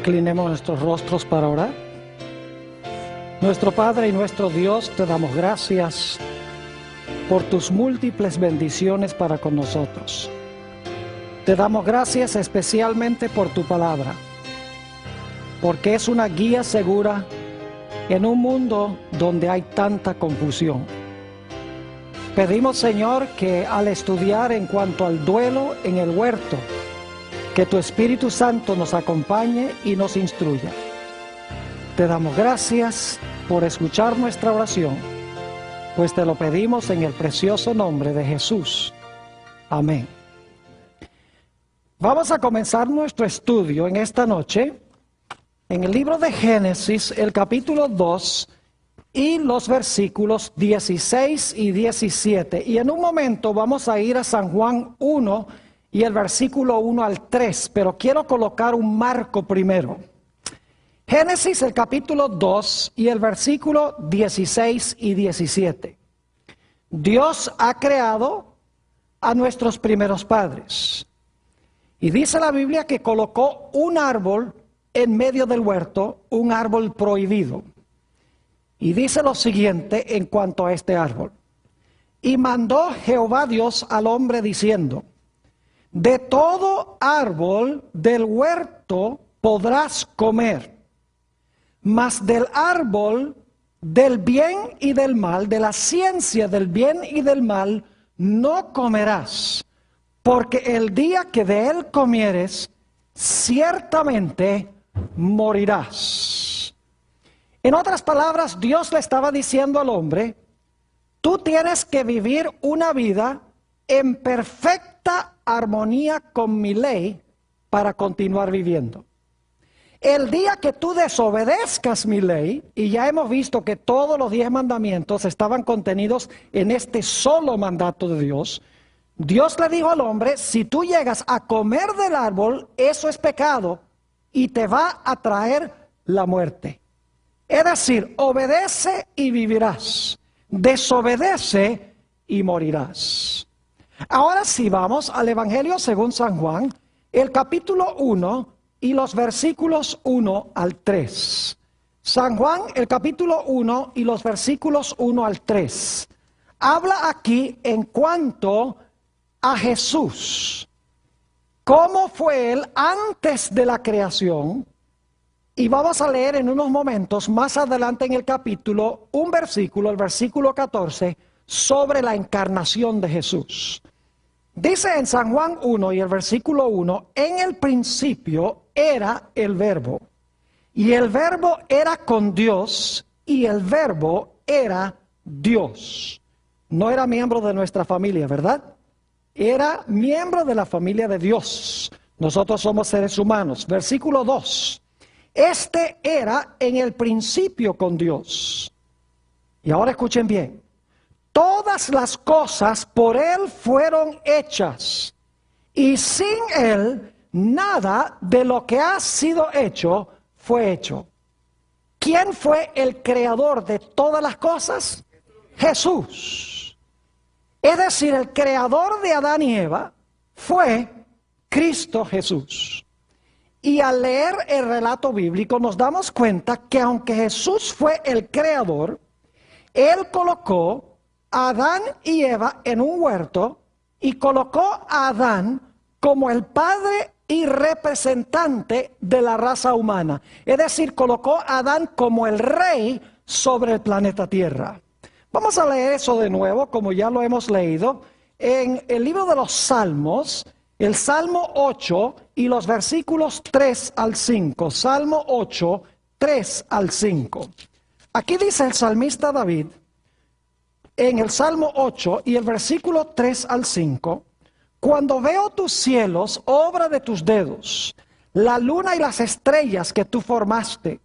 Inclinemos nuestros rostros para orar. Nuestro Padre y nuestro Dios, te damos gracias por tus múltiples bendiciones para con nosotros. Te damos gracias especialmente por tu palabra, porque es una guía segura en un mundo donde hay tanta confusión. Pedimos, Señor, que al estudiar en cuanto al duelo en el huerto, que tu Espíritu Santo nos acompañe y nos instruya. Te damos gracias por escuchar nuestra oración, pues te lo pedimos en el precioso nombre de Jesús. Amén. Vamos a comenzar nuestro estudio en esta noche en el libro de Génesis, el capítulo 2 y los versículos 16 y 17. Y en un momento vamos a ir a San Juan 1 y el versículo 1 al 3, pero quiero colocar un marco primero. Génesis, el capítulo 2 y el versículo 16 y 17. Dios ha creado a nuestros primeros padres. Y dice la Biblia que colocó un árbol en medio del huerto, un árbol prohibido. Y dice lo siguiente en cuanto a este árbol. Y mandó Jehová Dios al hombre diciendo: de todo árbol del huerto podrás comer, mas del árbol del bien y del mal, de la ciencia del bien y del mal, no comerás, porque el día que de él comieres, ciertamente morirás. En otras palabras, Dios le estaba diciendo al hombre: tú tienes que vivir una vida en perfecta armonía con mi ley para continuar viviendo. El día que tú desobedezcas mi ley, y ya hemos visto que todos los 10 mandamientos estaban contenidos en este solo mandato de Dios, Dios le dijo al hombre: si tú llegas a comer del árbol, eso es pecado y te va a traer la muerte. Es decir, obedece y vivirás, desobedece y morirás. Ahora sí vamos al Evangelio según San Juan, el capítulo 1 y los versículos 1 al 3. San Juan, el capítulo 1 y los versículos 1 al 3. Habla aquí en cuanto a Jesús, cómo fue él antes de la creación. Y vamos a leer en unos momentos más adelante en el capítulo un versículo, el versículo 14, sobre la encarnación de Jesús. Dice en San Juan 1 y el versículo 1, en el principio era el verbo, y el verbo era con Dios, y el verbo era Dios. No era miembro de nuestra familia, ¿verdad? Era miembro de la familia de Dios. Nosotros somos seres humanos. Versículo 2. Este era en el principio con Dios. Y ahora escuchen bien. Todas las cosas por él fueron hechas, y sin él nada de lo que ha sido hecho fue hecho. ¿Quién fue el creador de todas las cosas? Jesús. Es decir, el creador de Adán y Eva fue Cristo Jesús. Y al leer el relato bíblico nos damos cuenta que aunque Jesús fue el creador, él colocó a Adán y Eva en un huerto y colocó a Adán como el padre y representante de la raza humana. Es decir, colocó a Adán como el rey sobre el planeta Tierra. Vamos a leer eso de nuevo, como ya lo hemos leído, en el libro de los Salmos, el Salmo 8 y los versículos 3 al 5. Salmo 8, 3 al 5. Aquí dice el salmista David, en el Salmo 8 y el versículo 3 al 5, cuando veo tus cielos, obra de tus dedos, la luna y las estrellas que tú formaste,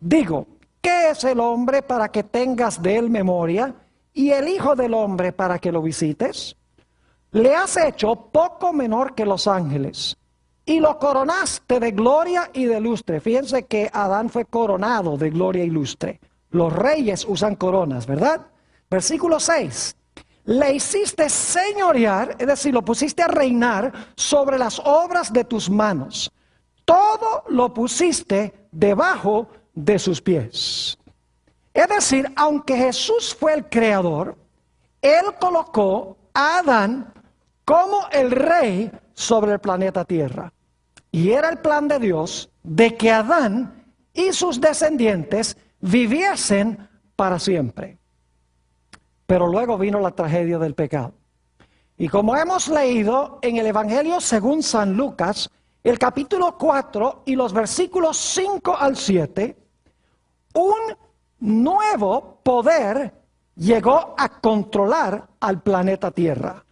digo, ¿qué es el hombre para que tengas de él memoria, y el hijo del hombre para que lo visites? Le has hecho poco menor que los ángeles, y lo coronaste de gloria y de lustre. Fíjense que Adán fue coronado de gloria y lustre. Los reyes usan coronas, ¿verdad? Versículo 6. Le hiciste señorear, es decir, lo pusiste a reinar sobre las obras de tus manos. todo lo pusiste debajo de sus pies. Es decir, aunque Jesús fue el creador, Él colocó a Adán como el rey sobre el planeta Tierra. Y era el plan de Dios de que Adán y sus descendientes viviesen para siempre. Pero luego vino la tragedia del pecado. Y como hemos leído en el Evangelio según San Lucas, el capítulo 4 y los versículos 5 al 7, un nuevo poder llegó a controlar al planeta Tierra.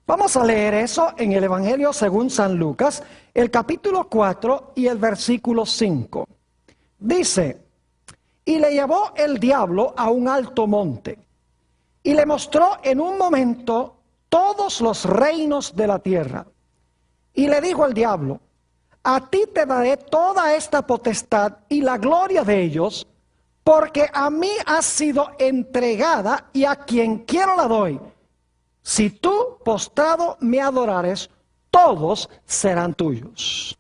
Vamos a leer eso en el Evangelio según San Lucas, el capítulo 4 y el versículo 5. Dice: y le llevó el diablo a un alto monte, y le mostró en un momento todos los reinos de la tierra. Y le dijo al diablo: a ti te daré toda esta potestad y la gloria de ellos, porque a mí ha sido entregada y a quien quiero la doy. Si tú, postrado, me adorares, todos serán tuyos.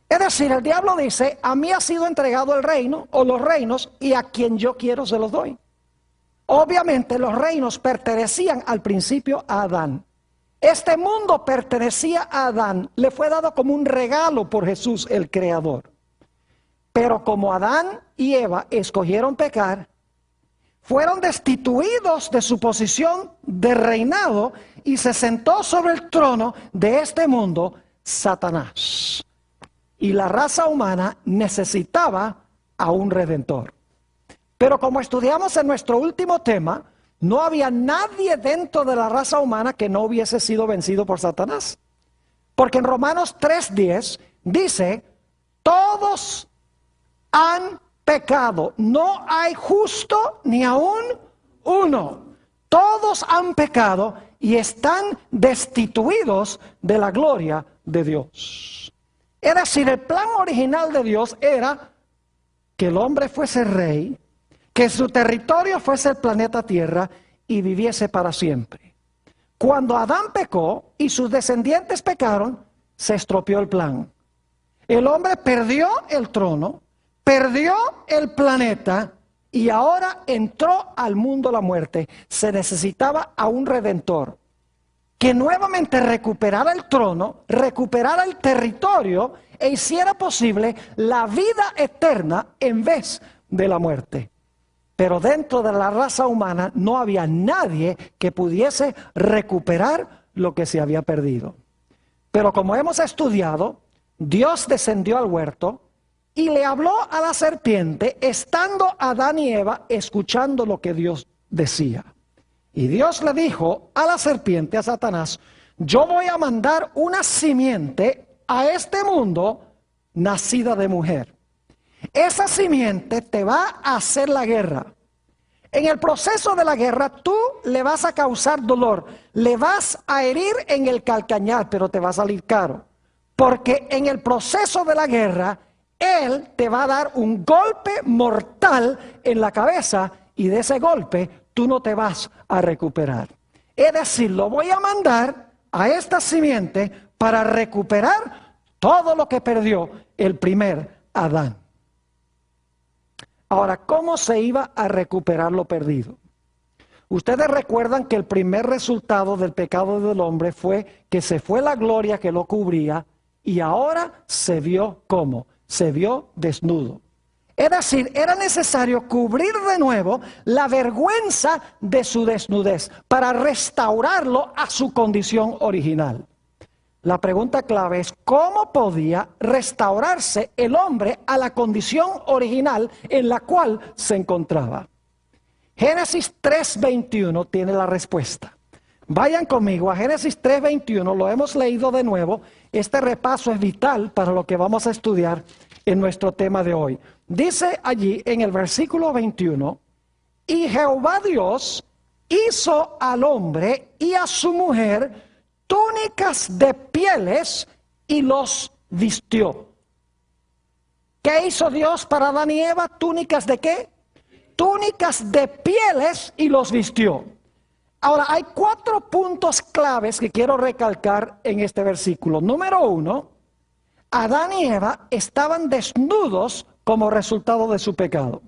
Es decir, el diablo dice: a mí ha sido entregado el reino o los reinos, y a quien yo quiero se los doy. Obviamente los reinos pertenecían al principio a Adán. Este mundo pertenecía a Adán, le fue dado como un regalo por Jesús el Creador. Pero como Adán y Eva escogieron pecar, fueron destituidos de su posición de reinado y se sentó sobre el trono de este mundo Satanás. Y la raza humana necesitaba a un redentor. Pero como estudiamos en nuestro último tema, no había nadie dentro de la raza humana que no hubiese sido vencido por Satanás. Porque en Romanos 3:10 dice: todos han pecado, no hay justo ni aún uno. Todos han pecado y están destituidos de la gloria de Dios. Es decir, el plan original de Dios era que el hombre fuese rey, que su territorio fuese el planeta Tierra y viviese para siempre. Cuando Adán pecó y sus descendientes pecaron, se estropeó el plan. El hombre perdió el trono, perdió el planeta y ahora entró al mundo la muerte. Se necesitaba a un redentor que nuevamente recuperara el trono, recuperara el territorio e hiciera posible la vida eterna en vez de la muerte. Pero dentro de la raza humana no había nadie que pudiese recuperar lo que se había perdido. Pero como hemos estudiado, Dios descendió al huerto y le habló a la serpiente, estando Adán y Eva escuchando lo que Dios decía. Y Dios le dijo a la serpiente, a Satanás: yo voy a mandar una simiente a este mundo nacida de mujer. Esa simiente te va a hacer la guerra. En el proceso de la guerra tú le vas a causar dolor, le vas a herir en el calcañar, pero te va a salir caro. Porque en el proceso de la guerra, él te va a dar un golpe mortal en la cabeza y de ese golpe tú no te vas a recuperar. Es decir, lo voy a mandar a esta simiente para recuperar todo lo que perdió el primer Adán. Ahora, ¿cómo se iba a recuperar lo perdido? Ustedes recuerdan que el primer resultado del pecado del hombre fue que se fue la gloria que lo cubría y ahora se vio ¿cómo? Se vio desnudo. Es decir, era necesario cubrir de nuevo la vergüenza de su desnudez para restaurarlo a su condición original. La pregunta clave es: ¿cómo podía restaurarse el hombre a la condición original en la cual se encontraba? Génesis 3:21 tiene la respuesta. Vayan conmigo a Génesis 3:21, lo hemos leído de nuevo. Este repaso es vital para lo que vamos a estudiar en nuestro tema de hoy. Dice allí en el versículo 21, y Jehová Dios hizo al hombre y a su mujer túnicas de pieles y los vistió. ¿Qué hizo Dios para Adán y Eva? ¿Túnicas de qué? Túnicas de pieles y los vistió. Ahora, hay 4 puntos claves que quiero recalcar en este versículo. Número 1, Adán y Eva estaban desnudos como resultado de su pecado.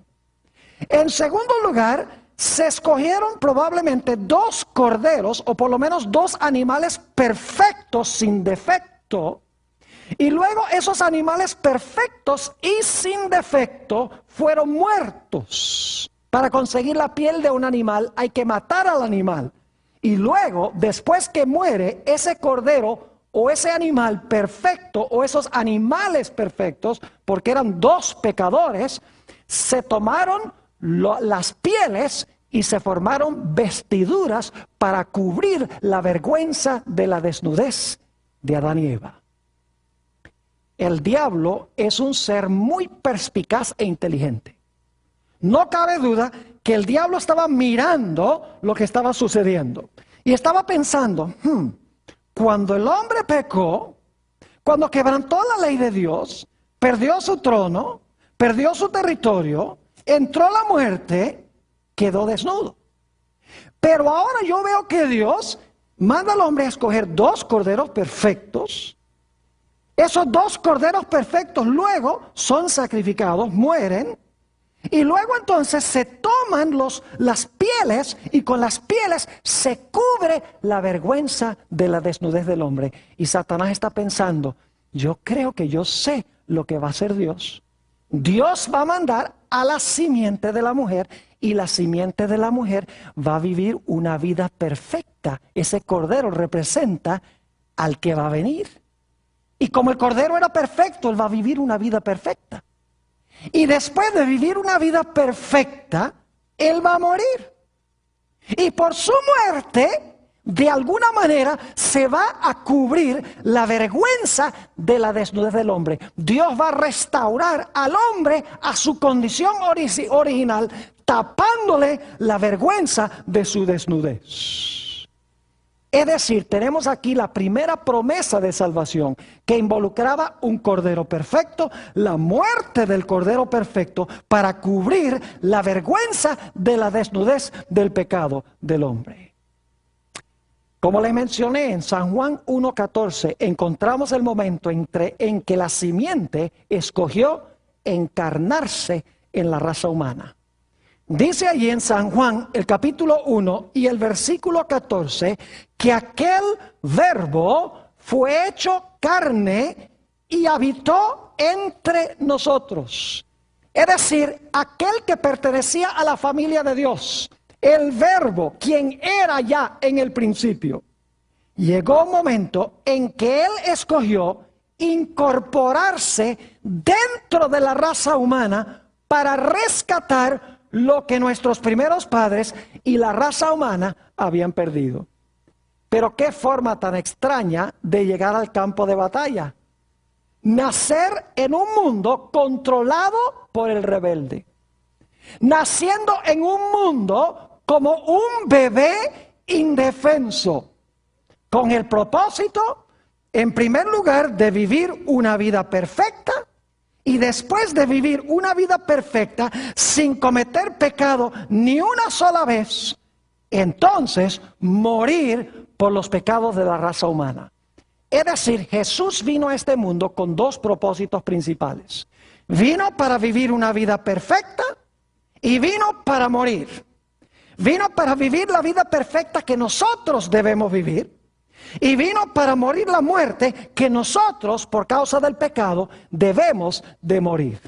En segundo lugar, se escogieron probablemente 2 corderos, o por lo menos 2 animales perfectos, sin defecto. Y luego esos animales perfectos y sin defecto fueron muertos. Para conseguir la piel de un animal hay que matar al animal. Y luego, después que muere ese cordero o ese animal perfecto o esos animales perfectos, porque eran 2 pecadores, se tomaron las pieles y se formaron vestiduras para cubrir la vergüenza de la desnudez de Adán y Eva. El diablo es un ser muy perspicaz e inteligente. No cabe duda que el diablo estaba mirando lo que estaba sucediendo y estaba pensando, cuando el hombre pecó, cuando quebrantó la ley de Dios, perdió su trono, perdió su territorio, entró la muerte, quedó desnudo. Pero ahora yo veo que Dios manda al hombre a escoger 2 corderos perfectos. Esos 2 corderos perfectos luego son sacrificados, mueren. Y luego entonces se toman las pieles y con las pieles se cubre la vergüenza de la desnudez del hombre. Y Satanás está pensando, yo creo que yo sé lo que va a hacer Dios. Dios va a mandar a la simiente de la mujer y la simiente de la mujer va a vivir una vida perfecta. Ese cordero representa al que va a venir. Y como el cordero era perfecto, él va a vivir una vida perfecta. Y después de vivir una vida perfecta, él va a morir. Y por su muerte, de alguna manera, se va a cubrir la vergüenza de la desnudez del hombre. Dios va a restaurar al hombre a su condición original, tapándole la vergüenza de su desnudez. Es decir, tenemos aquí la primera promesa de salvación que involucraba un cordero perfecto, la muerte del cordero perfecto para cubrir la vergüenza de la desnudez del pecado del hombre. Como les mencioné en San Juan 1:14, encontramos el momento en que la simiente escogió encarnarse en la raza humana. Dice allí en San Juan, el capítulo 1 y el versículo 14, que aquel verbo fue hecho carne y habitó entre nosotros. Es decir, aquel que pertenecía a la familia de Dios, el verbo, quien era ya en el principio. Llegó un momento en que él escogió incorporarse dentro de la raza humana para rescatar lo que nuestros primeros padres y la raza humana habían perdido. Pero qué forma tan extraña de llegar al campo de batalla. Nacer en un mundo controlado por el rebelde. Naciendo en un mundo como un bebé indefenso. Con el propósito, en primer lugar, de vivir una vida perfecta. Y después de vivir una vida perfecta, sin cometer pecado ni una sola vez, entonces morir por los pecados de la raza humana. Es decir, Jesús vino a este mundo con 2 propósitos principales. Vino para vivir una vida perfecta y vino para morir. Vino para vivir la vida perfecta que nosotros debemos vivir. Y vino para morir la muerte que nosotros, por causa del pecado, debemos de morir.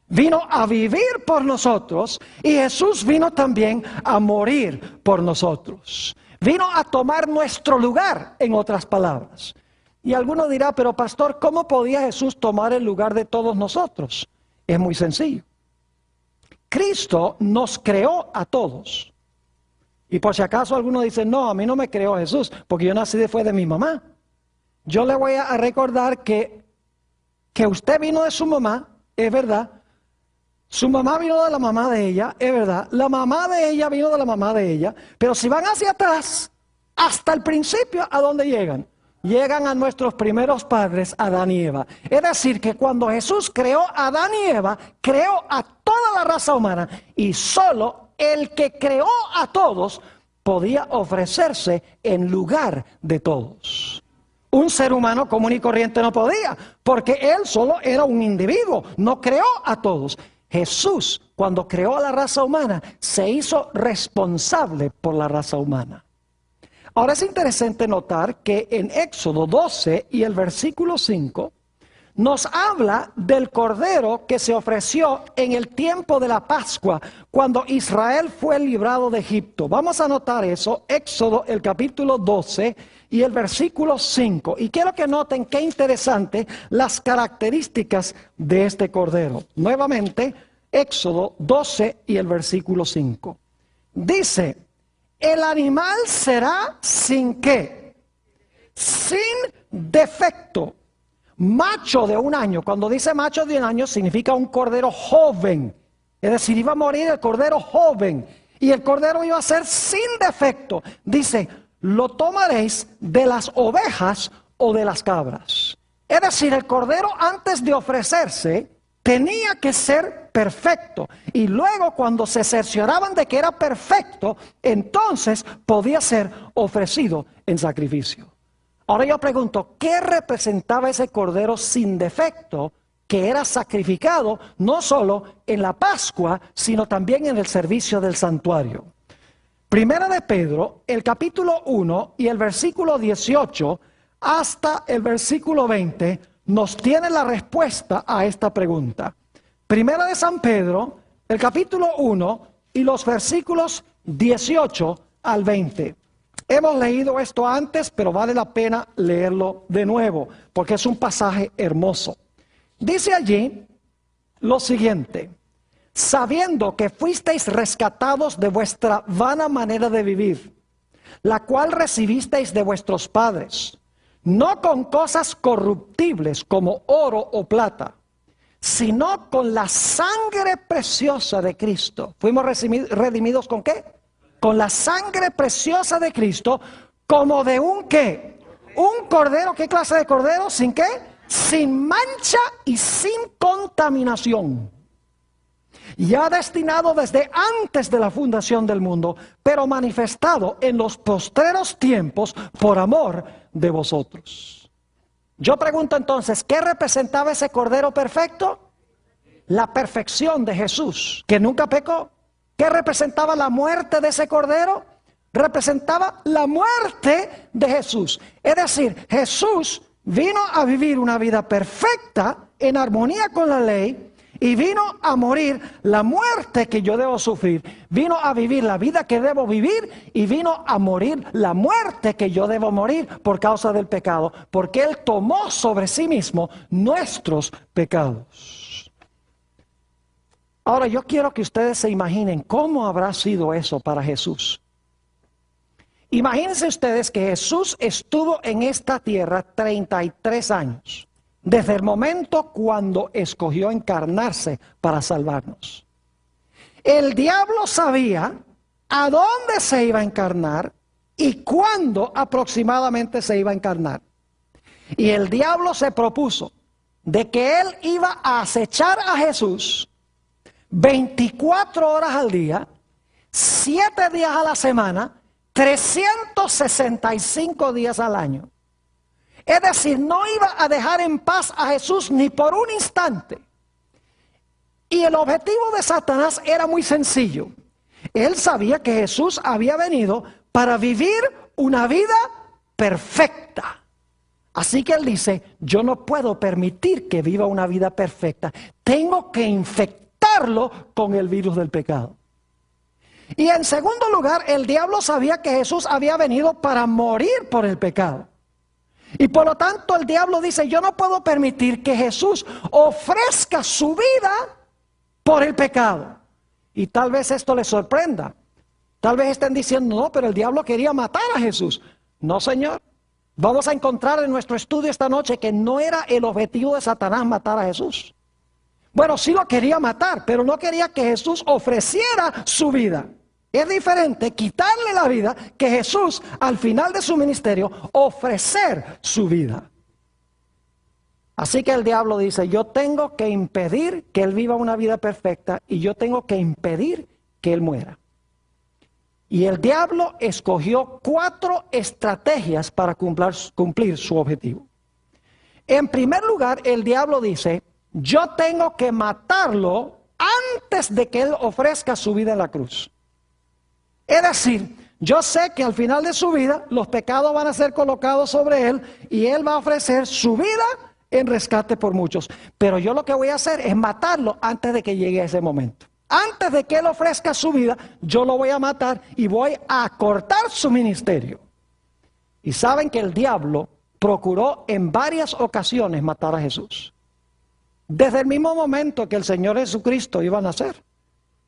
Vino a vivir por nosotros y Jesús vino también a morir por nosotros. Vino a tomar nuestro lugar, en otras palabras. Y alguno dirá, pero pastor, ¿cómo podía Jesús tomar el lugar de todos nosotros? Es muy sencillo. Cristo nos creó a todos. Y por si acaso alguno dice, no, a mí no me creó Jesús, porque yo nací después de mi mamá. Yo le voy a recordar que usted vino de su mamá, es verdad. Su mamá vino de la mamá de ella, es verdad. La mamá de ella vino de la mamá de ella. Pero si van hacia atrás, hasta el principio, ¿a dónde llegan? Llegan a nuestros primeros padres, Adán y Eva. Es decir, que cuando Jesús creó a Adán y Eva, creó a toda la raza humana. Y solo el que creó a todos podía ofrecerse en lugar de todos. Un ser humano común y corriente no podía, porque él solo era un individuo, no creó a todos. Jesús, cuando creó a la raza humana, se hizo responsable por la raza humana. Ahora es interesante notar que en Éxodo 12 y el versículo 5, nos habla del cordero que se ofreció en el tiempo de la Pascua, cuando Israel fue librado de Egipto. Vamos a notar eso, Éxodo el capítulo 12 y el versículo 5. Y quiero que noten qué interesante las características de este cordero. Nuevamente, Éxodo 12 y el versículo 5. Dice, el animal será sin qué, sin defecto. Macho de un año, cuando dice macho de un año significa un cordero joven, es decir, iba a morir el cordero joven y el cordero iba a ser sin defecto. Dice, lo tomaréis de las ovejas o de las cabras. Es decir, el cordero antes de ofrecerse tenía que ser perfecto y luego cuando se cercioraban de que era perfecto, entonces podía ser ofrecido en sacrificio. Ahora yo pregunto, ¿qué representaba ese cordero sin defecto que era sacrificado no solo en la Pascua, sino también en el servicio del santuario? Primera de Pedro, el capítulo 1 y el versículo 18 hasta el versículo 20 nos tiene la respuesta a esta pregunta. Primera de San Pedro, el capítulo 1 y los versículos 18 al 20. Hemos leído esto antes, pero vale la pena leerlo de nuevo, porque es un pasaje hermoso. Dice allí lo siguiente: sabiendo que fuisteis rescatados de vuestra vana manera de vivir, la cual recibisteis de vuestros padres, no con cosas corruptibles como oro o plata, sino con la sangre preciosa de Cristo. ¿Fuimos redimidos con qué? Con la sangre preciosa de Cristo, como de un ¿qué? Un cordero. ¿Qué clase de cordero? ¿Sin qué? Sin mancha y sin contaminación. Ya destinado desde antes de la fundación del mundo, pero manifestado en los postreros tiempos por amor de vosotros. Yo pregunto entonces, ¿qué representaba ese cordero perfecto? La perfección de Jesús, que nunca pecó. ¿Qué representaba la muerte de ese cordero? Representaba la muerte de Jesús. Es decir, Jesús vino a vivir una vida perfecta en armonía con la ley y vino a morir la muerte que yo debo sufrir. Vino a vivir la vida que debo vivir y vino a morir la muerte que yo debo morir por causa del pecado, porque Él tomó sobre sí mismo nuestros pecados. Ahora yo quiero que ustedes se imaginen cómo habrá sido eso para Jesús. Imagínense ustedes que Jesús estuvo en esta tierra 33 años, desde el momento cuando escogió encarnarse para salvarnos. El diablo sabía a dónde se iba a encarnar y cuándo aproximadamente se iba a encarnar. Y el diablo se propuso de que él iba a acechar a Jesús 24 horas al día, 7 días a la semana, 365 días al año. Es decir, no iba a dejar en paz a Jesús ni por un instante. Y el objetivo de Satanás era muy sencillo. Él sabía que Jesús había venido para vivir una vida perfecta. Así que él dice, yo no puedo permitir que viva una vida perfecta. Tengo que infectarlo con el virus del pecado. Y en segundo lugar, el diablo sabía que Jesús había venido para morir por el pecado. Y por lo tanto el diablo dice, yo no puedo permitir que Jesús ofrezca su vida por el pecado. Y tal vez esto les sorprenda. Tal vez estén diciendo, no, pero el diablo quería matar a Jesús. No, Señor. Vamos a encontrar en nuestro estudio esta noche que no era el objetivo de Satanás matar a Jesús. Bueno, sí lo quería matar, pero no quería que Jesús ofreciera su vida. Es diferente quitarle la vida que Jesús, al final de su ministerio, ofrecer su vida. Así que el diablo dice, yo tengo que impedir que él viva una vida perfecta y yo tengo que impedir que él muera. Y el diablo escogió 4 estrategias para cumplir su objetivo. En primer lugar, el diablo dice, yo tengo que matarlo antes de que él ofrezca su vida en la cruz. Es decir, yo sé que al final de su vida los pecados van a ser colocados sobre él y él va a ofrecer su vida en rescate por muchos. Pero yo lo que voy a hacer es matarlo antes de que llegue ese momento. Antes de que él ofrezca su vida, yo lo voy a matar y voy a cortar su ministerio. Y saben que el diablo procuró en varias ocasiones matar a Jesús. Desde el mismo momento que el Señor Jesucristo iba a nacer.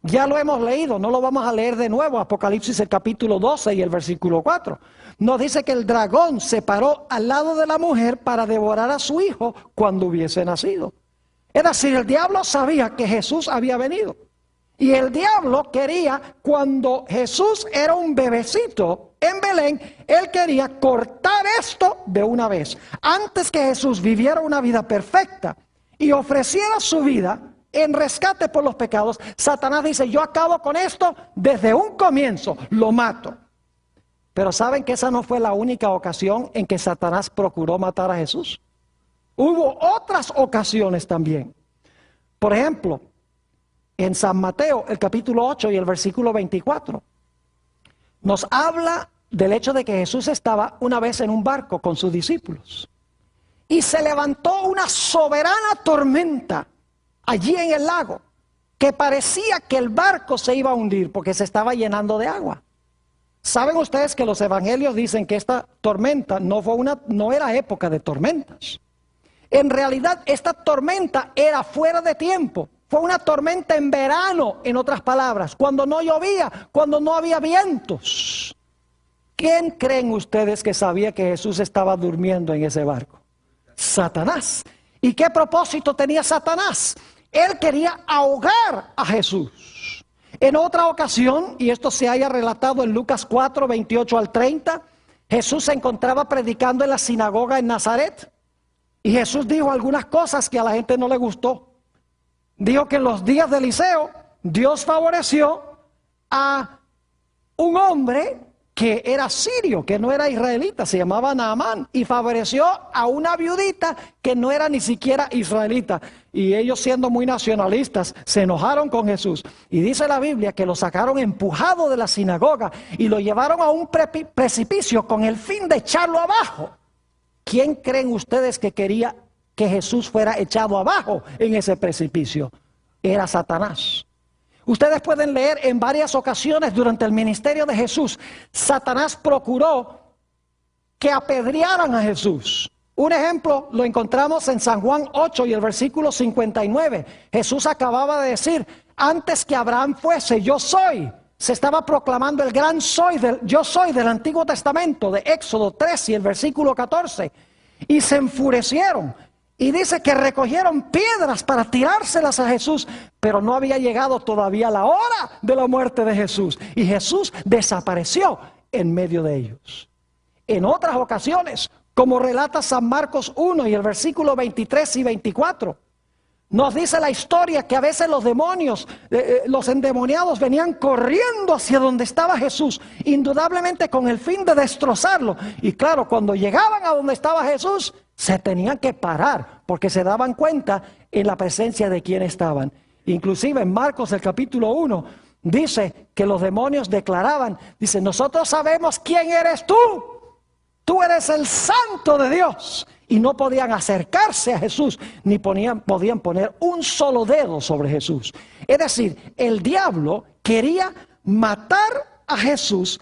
Ya lo hemos leído, no lo vamos a leer de nuevo. Apocalipsis el capítulo 12 y el versículo 4. Nos dice que el dragón se paró al lado de la mujer para devorar a su hijo cuando hubiese nacido. Es decir, el diablo sabía que Jesús había venido. Y el diablo quería, cuando Jesús era un bebecito en Belén, él quería cortar esto de una vez. Antes que Jesús viviera una vida perfecta y ofreciera su vida en rescate por los pecados, Satanás dice, yo acabo con esto desde un comienzo, lo mato. Pero ¿saben que esa no fue la única ocasión en que Satanás procuró matar a Jesús? Hubo otras ocasiones también. Por ejemplo, en San Mateo, el capítulo 8 y el versículo 24, nos habla del hecho de que Jesús estaba una vez en un barco con sus discípulos. Y se levantó una soberana tormenta allí en el lago, que parecía que el barco se iba a hundir porque se estaba llenando de agua. ¿Saben ustedes que los evangelios dicen que esta tormenta no era época de tormentas? En realidad esta tormenta era fuera de tiempo. Fue una tormenta en verano, en otras palabras, cuando no llovía, cuando no había vientos. ¿Quién creen ustedes que sabía que Jesús estaba durmiendo en ese barco? Satanás. ¿Y qué propósito tenía Satanás? Él quería ahogar a Jesús. En otra ocasión, y esto se haya relatado en Lucas 4, 28 al 30, Jesús se encontraba predicando en la sinagoga en Nazaret. Y Jesús dijo algunas cosas que a la gente no le gustó. Dijo que en los días de Eliseo, Dios favoreció a un hombre que era sirio, que no era israelita, se llamaba Naamán, y favoreció a una viudita que no era ni siquiera israelita. Y ellos, siendo muy nacionalistas, se enojaron con Jesús. Y dice la Biblia que lo sacaron empujado de la sinagoga y lo llevaron a un precipicio con el fin de echarlo abajo. ¿Quién creen ustedes que quería que Jesús fuera echado abajo en ese precipicio? Era Satanás. Ustedes pueden leer en varias ocasiones durante el ministerio de Jesús, Satanás procuró que apedrearan a Jesús. Un ejemplo lo encontramos en San Juan 8 y el versículo 59. Jesús acababa de decir, antes que Abraham fuese, yo soy. Se estaba proclamando el gran yo soy del Antiguo Testamento, de Éxodo 3 y el versículo 14. Y se enfurecieron. Y dice que recogieron piedras para tirárselas a Jesús, pero no había llegado todavía la hora de la muerte de Jesús. Y Jesús desapareció en medio de ellos. En otras ocasiones, como relata San Marcos 1 y el versículo 23 y 24, nos dice la historia que a veces los demonios, los endemoniados venían corriendo hacia donde estaba Jesús, indudablemente con el fin de destrozarlo. Y claro, cuando llegaban a donde estaba Jesús, se tenían que parar porque se daban cuenta en la presencia de quien estaban. Inclusive en Marcos el capítulo 1 dice que los demonios declaraban, dice, nosotros sabemos quién eres tú. Tú eres el Santo de Dios. Y no podían acercarse a Jesús, ni podían poner un solo dedo sobre Jesús. Es decir, el diablo quería matar a Jesús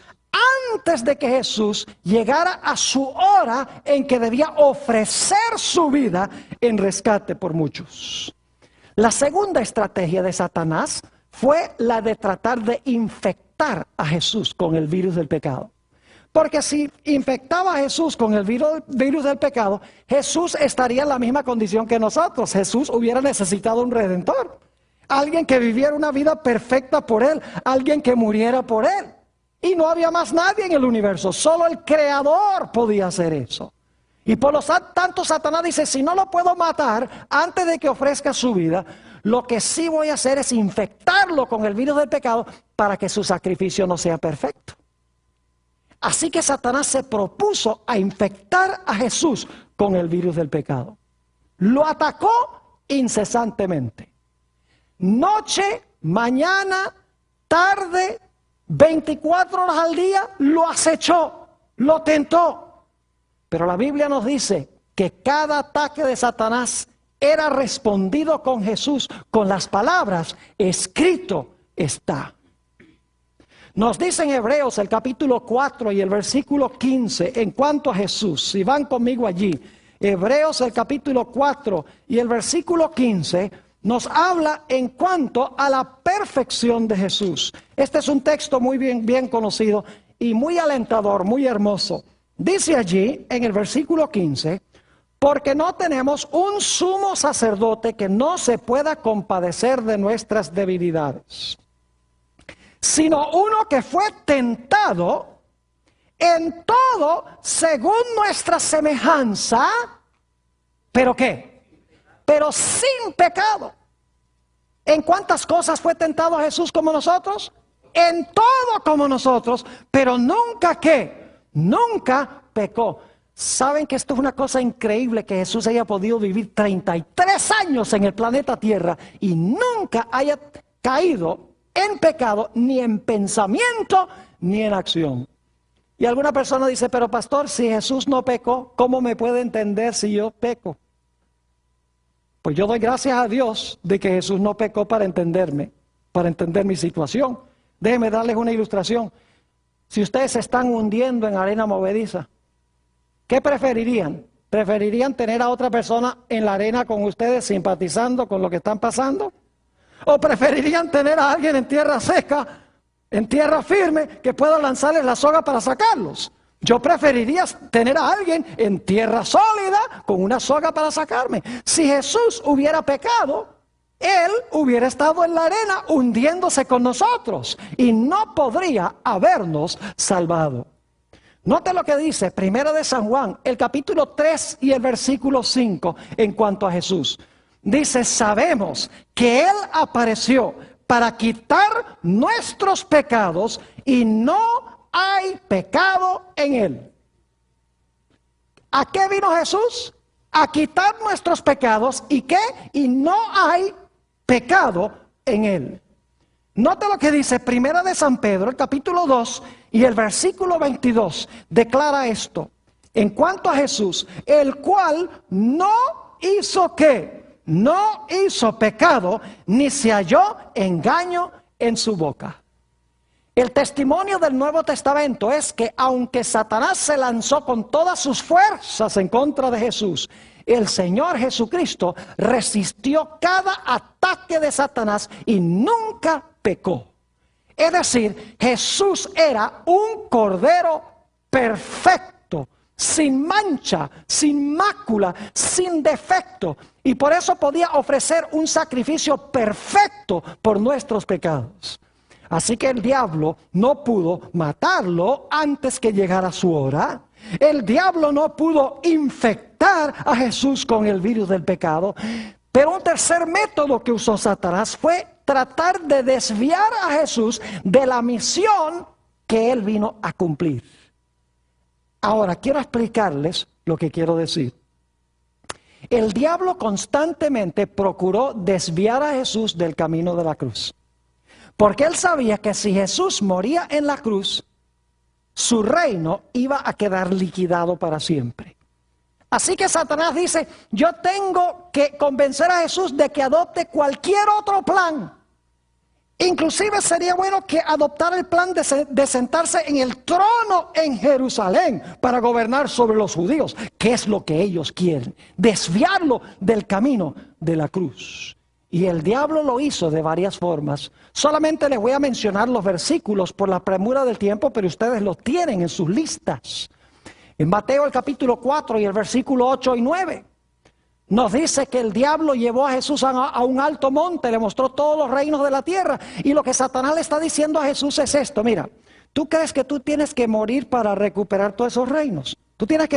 antes de que Jesús llegara a su hora en que debía ofrecer su vida en rescate por muchos. La segunda estrategia de Satanás fue la de tratar de infectar a Jesús con el virus del pecado. Porque si infectaba a Jesús con el virus del pecado, Jesús estaría en la misma condición que nosotros. Jesús hubiera necesitado un redentor. Alguien que viviera una vida perfecta por él. Alguien que muriera por él. Y no había más nadie en el universo. Solo el Creador podía hacer eso. Y por lo tanto Satanás dice, si no lo puedo matar antes de que ofrezca su vida, Lo que sí voy a hacer es infectarlo con el virus del pecado para que su sacrificio no sea perfecto. Así que Satanás se propuso a infectar a Jesús con el virus del pecado. Lo atacó incesantemente. Noche, mañana, tarde, 24 horas al día, lo acechó, lo tentó. Pero la Biblia nos dice que cada ataque de Satanás era respondido con Jesús, con las palabras, escrito está. Nos dice en Hebreos el capítulo 4 y el versículo 15 en cuanto a Jesús. Si van conmigo allí, Hebreos el capítulo 4 y el versículo 15 nos habla en cuanto a la perfección de Jesús. Este es un texto muy bien conocido y muy alentador, muy hermoso. Dice allí en el versículo 15, porque no tenemos un sumo sacerdote que no se pueda compadecer de nuestras debilidades, sino uno que fue tentado en todo según nuestra semejanza, ¿pero qué? Pero sin pecado. ¿En cuántas cosas fue tentado Jesús como nosotros? En todo como nosotros, pero nunca ¿qué? Nunca pecó. ¿Saben que esto es una cosa increíble, que Jesús haya podido vivir 33 años en el planeta Tierra y nunca haya caído en pecado, ni en pensamiento, ni en acción? Y alguna persona dice, pero pastor, si Jesús no pecó, ¿cómo me puede entender si yo peco? Pues yo doy gracias a Dios de que Jesús no pecó para entenderme, para entender mi situación. Déjenme darles una ilustración. Si ustedes se están hundiendo en arena movediza, ¿qué preferirían? ¿Preferirían tener a otra persona en la arena con ustedes simpatizando con lo que están pasando? ¿O preferirían tener a alguien en tierra seca, en tierra firme, que pueda lanzarles la soga para sacarlos? Yo preferiría tener a alguien en tierra sólida con una soga para sacarme. Si Jesús hubiera pecado, Él hubiera estado en la arena hundiéndose con nosotros y no podría habernos salvado. Note lo que dice Primera de San Juan, el capítulo 3 y el versículo 5 en cuanto a Jesús. Dice, sabemos que Él apareció para quitar nuestros pecados y no hay pecado en Él. ¿A qué vino Jesús? A quitar nuestros pecados. ¿Y qué? Y no hay pecado en Él. Note lo que dice Primera de San Pedro, el capítulo 2 y el versículo 22. Declara esto. En cuanto a Jesús, el cual no hizo ¿qué? No hizo pecado, ni se halló engaño en su boca. El testimonio del Nuevo Testamento es que aunque Satanás se lanzó con todas sus fuerzas en contra de Jesús, el Señor Jesucristo resistió cada ataque de Satanás y nunca pecó. Es decir, Jesús era un cordero perfecto, sin mancha, sin mácula, sin defecto. Y por eso podía ofrecer un sacrificio perfecto por nuestros pecados. Así que el diablo no pudo matarlo antes que llegara su hora. El diablo no pudo infectar a Jesús con el virus del pecado. Pero un tercer método que usó Satanás fue tratar de desviar a Jesús de la misión que él vino a cumplir. Ahora, quiero explicarles lo que quiero decir. El diablo constantemente procuró desviar a Jesús del camino de la cruz. Porque él sabía que si Jesús moría en la cruz, su reino iba a quedar liquidado para siempre. Así que Satanás dice, yo tengo que convencer a Jesús de que adopte cualquier otro plan. Inclusive sería bueno que adoptara el plan de sentarse en el trono en Jerusalén para gobernar sobre los judíos, que es lo que ellos quieren, desviarlo del camino de la cruz. Y el diablo lo hizo de varias formas. Solamente les voy a mencionar los versículos por la premura del tiempo, pero ustedes los tienen en sus listas. En Mateo el capítulo 4 y el versículo 8 y 9. Nos dice que el diablo llevó a Jesús a un alto monte, le mostró todos los reinos de la tierra. Y lo que Satanás le está diciendo a Jesús es esto, mira, ¿tú crees que tú tienes que morir para recuperar todos esos reinos? ¿Tú crees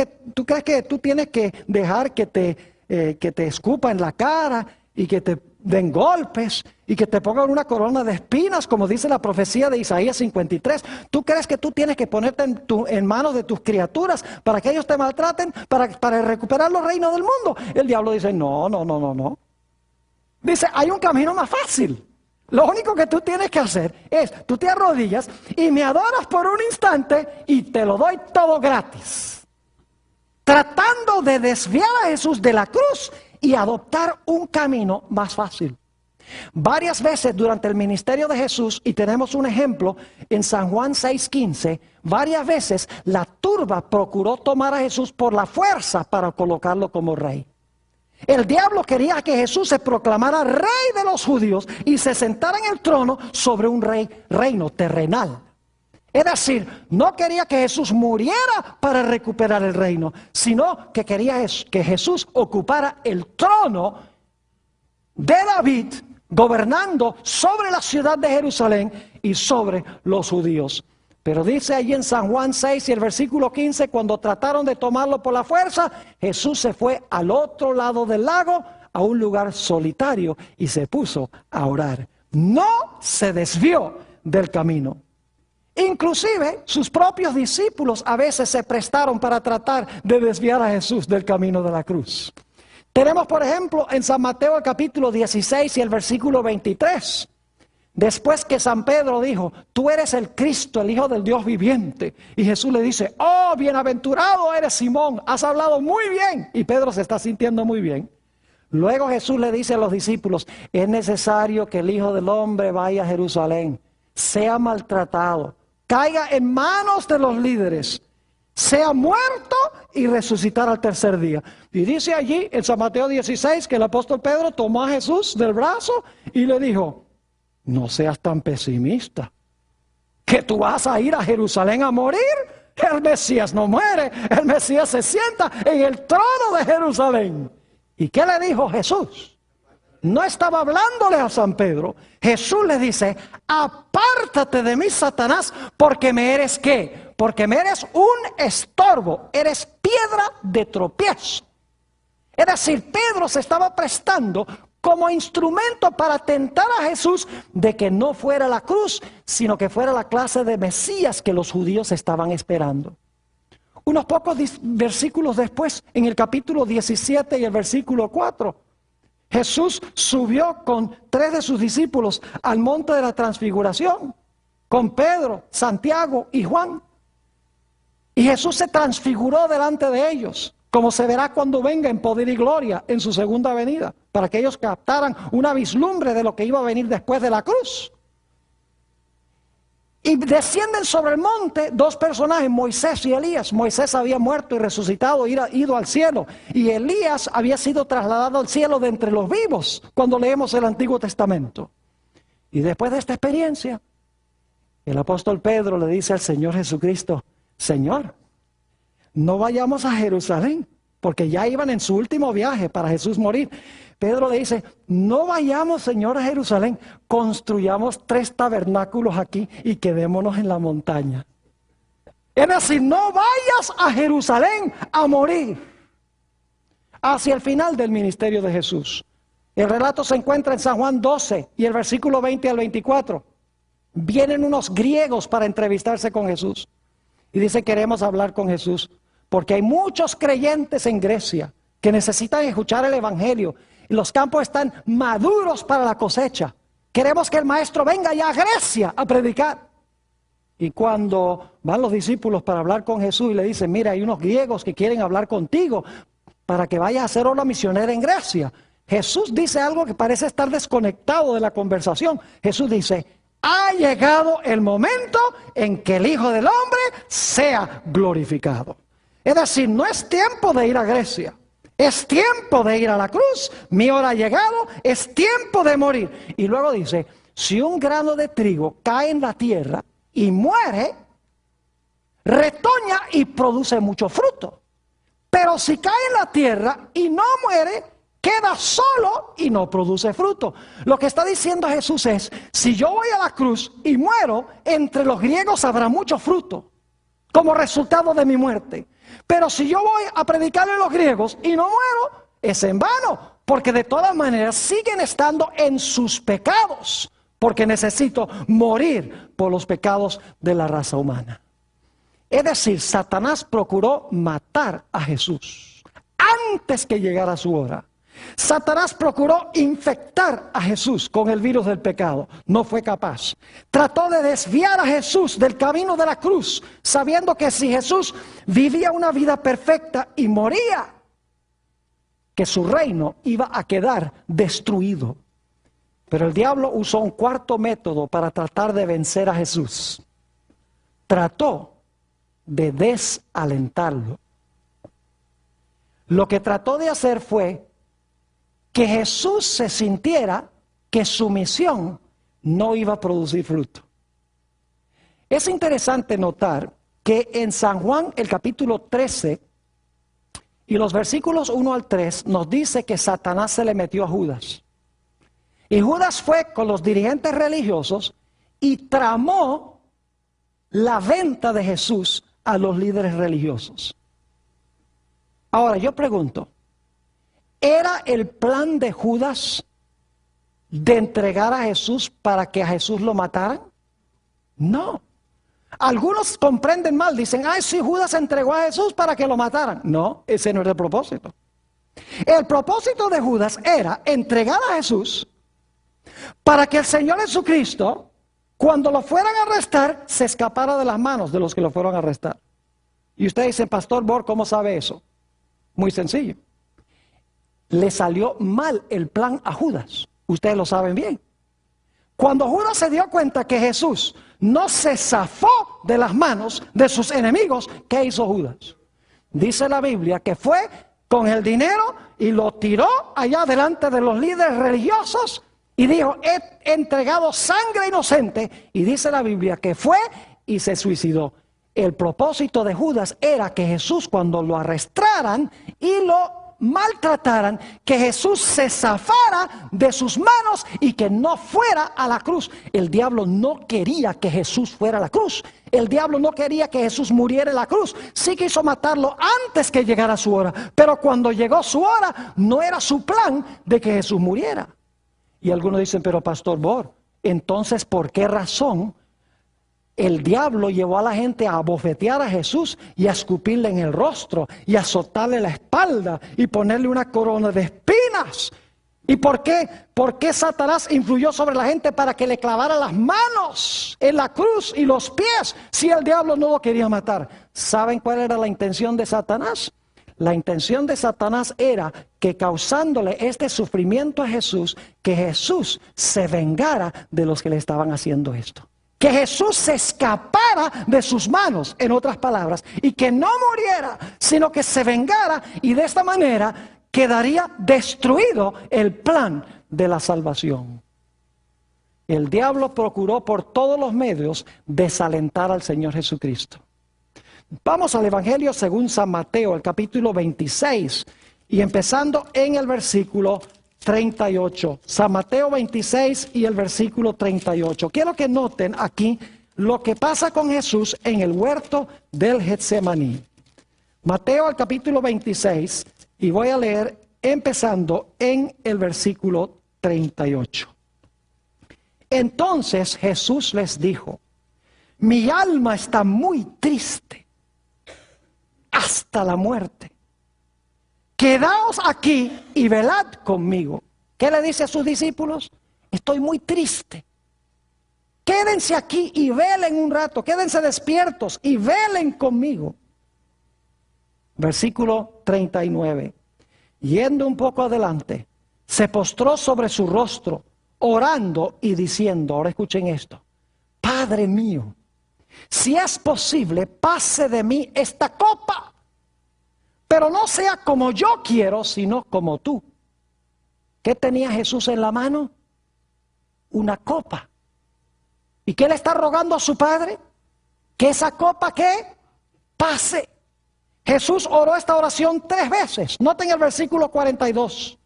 que tú tienes que dejar que te escupa en la cara y que te den golpes y que te pongan una corona de espinas, como dice la profecía de Isaías 53. ¿Tú crees que tú tienes que ponerte en manos de tus criaturas para que ellos te maltraten, para recuperar los reinos del mundo? El diablo dice, no, no, no, no, no. Dice, hay un camino más fácil. Lo único que tú tienes que hacer es, tú te arrodillas y me adoras por un instante y te lo doy todo gratis. Tratando de desviar a Jesús de la cruz y adoptar un camino más fácil. Varias veces durante el ministerio de Jesús, y tenemos un ejemplo en San Juan 6:15, varias veces la turba procuró tomar a Jesús por la fuerza para colocarlo como rey. El diablo quería que Jesús se proclamara rey de los judíos y se sentara en el trono sobre un reino terrenal. Es decir, no quería que Jesús muriera para recuperar el reino, sino que quería que Jesús ocupara el trono de David, gobernando sobre la ciudad de Jerusalén y sobre los judíos. Pero dice allí en San Juan 6 y el versículo 15, cuando trataron de tomarlo por la fuerza, Jesús se fue al otro lado del lago, a un lugar solitario, y se puso a orar. No se desvió del camino. Inclusive sus propios discípulos a veces se prestaron para tratar de desviar a Jesús del camino de la cruz. Tenemos por ejemplo en San Mateo el capítulo 16 y el versículo 23. Después que San Pedro dijo, tú eres el Cristo, el Hijo del Dios viviente. Y Jesús le dice, oh, bienaventurado eres Simón, has hablado muy bien. Y Pedro se está sintiendo muy bien. Luego Jesús le dice a los discípulos, es necesario que el Hijo del Hombre vaya a Jerusalén, sea maltratado, caiga en manos de los líderes, sea muerto y resucitar al tercer día. Y dice allí en San Mateo 16 que el apóstol Pedro tomó a Jesús del brazo y le dijo, no seas tan pesimista, que tú vas a ir a Jerusalén a morir. El Mesías no muere, el Mesías se sienta en el trono de Jerusalén. ¿Y qué le dijo Jesús? No estaba hablándole a San Pedro. Jesús le dice, apártate de mí, Satanás, porque me eres ¿qué? Porque me eres un estorbo, eres piedra de tropiezo. Es decir, Pedro se estaba prestando como instrumento para tentar a Jesús de que no fuera la cruz, sino que fuera la clase de Mesías que los judíos estaban esperando. Unos pocos versículos después, en el capítulo 17 y el versículo 4, Jesús subió con 3 de sus discípulos al monte de la transfiguración, con Pedro, Santiago y Juan. Y Jesús se transfiguró delante de ellos, como se verá cuando venga en poder y gloria en su segunda venida, para que ellos captaran una vislumbre de lo que iba a venir después de la cruz. Y descienden sobre el monte 2 personajes, Moisés y Elías. Moisés había muerto y resucitado, ido al cielo. Y Elías había sido trasladado al cielo de entre los vivos, cuando leemos el Antiguo Testamento. Y después de esta experiencia, el apóstol Pedro le dice al Señor Jesucristo, Señor, no vayamos a Jerusalén, porque ya iban en su último viaje para Jesús morir. Pedro le dice, no vayamos, Señor, a Jerusalén, construyamos 3 tabernáculos aquí y quedémonos en la montaña. Es decir, no vayas a Jerusalén a morir. Hacia el final del ministerio de Jesús. El relato se encuentra en San Juan 12 y el versículo 20 al 24. Vienen unos griegos para entrevistarse con Jesús. Y dice, queremos hablar con Jesús, porque hay muchos creyentes en Grecia que necesitan escuchar el evangelio. Y los campos están maduros para la cosecha. Queremos que el maestro venga ya a Grecia a predicar. Y cuando van los discípulos para hablar con Jesús y le dicen, mira, hay unos griegos que quieren hablar contigo para que vayas a hacer obra misionera en Grecia. Jesús dice algo que parece estar desconectado de la conversación. Jesús dice, ha llegado el momento en que el Hijo del Hombre sea glorificado. Es decir, no es tiempo de ir a Grecia. Es tiempo de ir a la cruz, mi hora ha llegado, es tiempo de morir. Y luego dice, si un grano de trigo cae en la tierra y muere, retoña y produce mucho fruto. Pero si cae en la tierra y no muere, queda solo y no produce fruto. Lo que está diciendo Jesús es, si yo voy a la cruz y muero, entre los griegos habrá mucho fruto, como resultado de mi muerte. Pero si yo voy a predicarle a los griegos y no muero, es en vano. porque de todas maneras siguen estando en sus pecados, porque necesito morir por los pecados de la raza humana. Es decir, Satanás procuró matar a Jesús antes que llegara su hora. Satanás procuró infectar a Jesús con el virus del pecado. No fue capaz. Trató de desviar a Jesús del camino de la cruz, sabiendo que si Jesús vivía una vida perfecta y moría, que su reino iba a quedar destruido. Pero el diablo usó un cuarto método para tratar de vencer a Jesús. Trató de desalentarlo. Lo que trató de hacer fue que Jesús se sintiera que su misión no iba a producir fruto. Es interesante notar que en San Juan, el capítulo 13, y los versículos 1 al 3, nos dice que Satanás se le metió a Judas. Y Judas fue con los dirigentes religiosos y tramó la venta de Jesús a los líderes religiosos. Ahora yo pregunto, ¿era el plan de Judas de entregar a Jesús para que a Jesús lo mataran? No. Algunos comprenden mal, dicen, ay, sí, Judas entregó a Jesús para que lo mataran. No, ese no era el propósito. El propósito de Judas era entregar a Jesús para que el Señor Jesucristo, cuando lo fueran a arrestar, se escapara de las manos de los que lo fueron a arrestar. Y usted dice, Pastor Bor, ¿cómo sabe eso? Muy sencillo. Le salió mal el plan a Judas. Ustedes lo saben bien. Cuando Judas se dio cuenta que Jesús no se zafó de las manos de sus enemigos, ¿qué hizo Judas? Dice la Biblia que fue con el dinero y lo tiró allá delante de los líderes religiosos y dijo, he entregado sangre inocente. Y dice la Biblia que fue y se suicidó. El propósito de Judas era que Jesús, cuando lo arrestaran y lo maltrataran, que Jesús se zafara de sus manos y que no fuera a la cruz. El diablo no quería que Jesús fuera a la cruz. El diablo no quería que Jesús muriera en la cruz. Sí quiso matarlo antes que llegara su hora, pero cuando llegó su hora, no era su plan de que Jesús muriera. Y algunos dicen, pero Pastor Bor, entonces, ¿por qué razón el diablo llevó a la gente a abofetear a Jesús y a escupirle en el rostro y a azotarle la espalda y ponerle una corona de espinas? ¿Y por qué? ¿Por qué Satanás influyó sobre la gente para que le clavara las manos en la cruz y los pies si el diablo no lo quería matar? ¿Saben cuál era la intención de Satanás? La intención de Satanás era que causándole este sufrimiento a Jesús, que Jesús se vengara de los que le estaban haciendo esto. Que Jesús se escapara de sus manos, en otras palabras, y que no muriera, sino que se vengara, y de esta manera quedaría destruido el plan de la salvación. El diablo procuró por todos los medios desalentar al Señor Jesucristo. Vamos al Evangelio según San Mateo, el capítulo 26, y empezando en el versículo 38. San Mateo 26 y el versículo 38. Quiero que noten aquí lo que pasa con Jesús en el huerto del Getsemaní. Mateo, el capítulo 26, y voy a leer empezando en el versículo 38. Entonces Jesús les dijo, mi alma está muy triste hasta la muerte. Quedaos aquí y velad conmigo. ¿Qué le dice a sus discípulos? Estoy muy triste. Quédense aquí y velen un rato. Quédense despiertos y velen conmigo. Versículo 39. Yendo un poco adelante, se postró sobre su rostro, orando y diciendo, ahora escuchen esto, Padre mío, si es posible, pase de mí esta copa, pero no sea como yo quiero, sino como tú. ¿Qué tenía Jesús en la mano? Una copa. ¿Y qué le está rogando a su Padre? Que esa copa, ¿qué? Pase. Jesús oró esta oración 3 veces. Noten el versículo 42.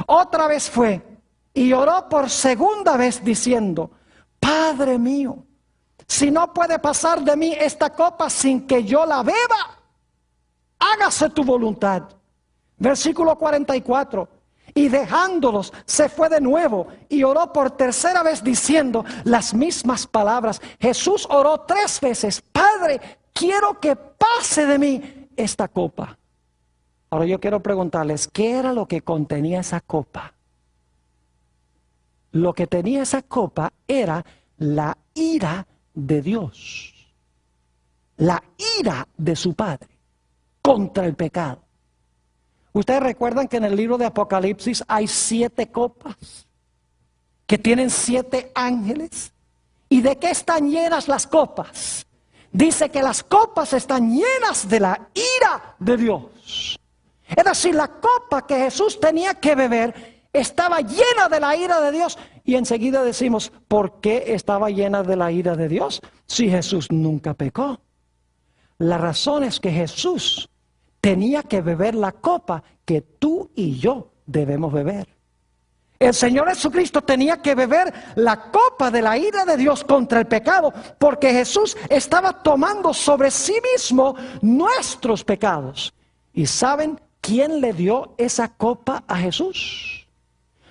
Otra vez fue y oró por segunda vez diciendo, Padre mío, si no puede pasar de mí esta copa sin que yo la beba, hágase tu voluntad. Versículo 44. Y dejándolos, se fue de nuevo y oró por tercera vez diciendo las mismas palabras. Jesús oró 3 veces: Padre, quiero que pase de mí esta copa. Ahora yo quiero preguntarles, ¿qué era lo que contenía esa copa? Lo que tenía esa copa era la ira de Dios. La ira de su Padre contra el pecado. Ustedes recuerdan que en el libro de Apocalipsis hay 7 copas que tienen 7 ángeles. ¿Y de qué están llenas las copas? Dice que las copas están llenas de la ira de Dios. Es decir, la copa que Jesús tenía que beber estaba llena de la ira de Dios. Y enseguida decimos, ¿por qué estaba llena de la ira de Dios si Jesús nunca pecó? La razón es que Jesús tenía que beber la copa que tú y yo debemos beber. El Señor Jesucristo tenía que beber la copa de la ira de Dios contra el pecado, porque Jesús estaba tomando sobre sí mismo nuestros pecados. ¿Y saben quién le dio esa copa a Jesús?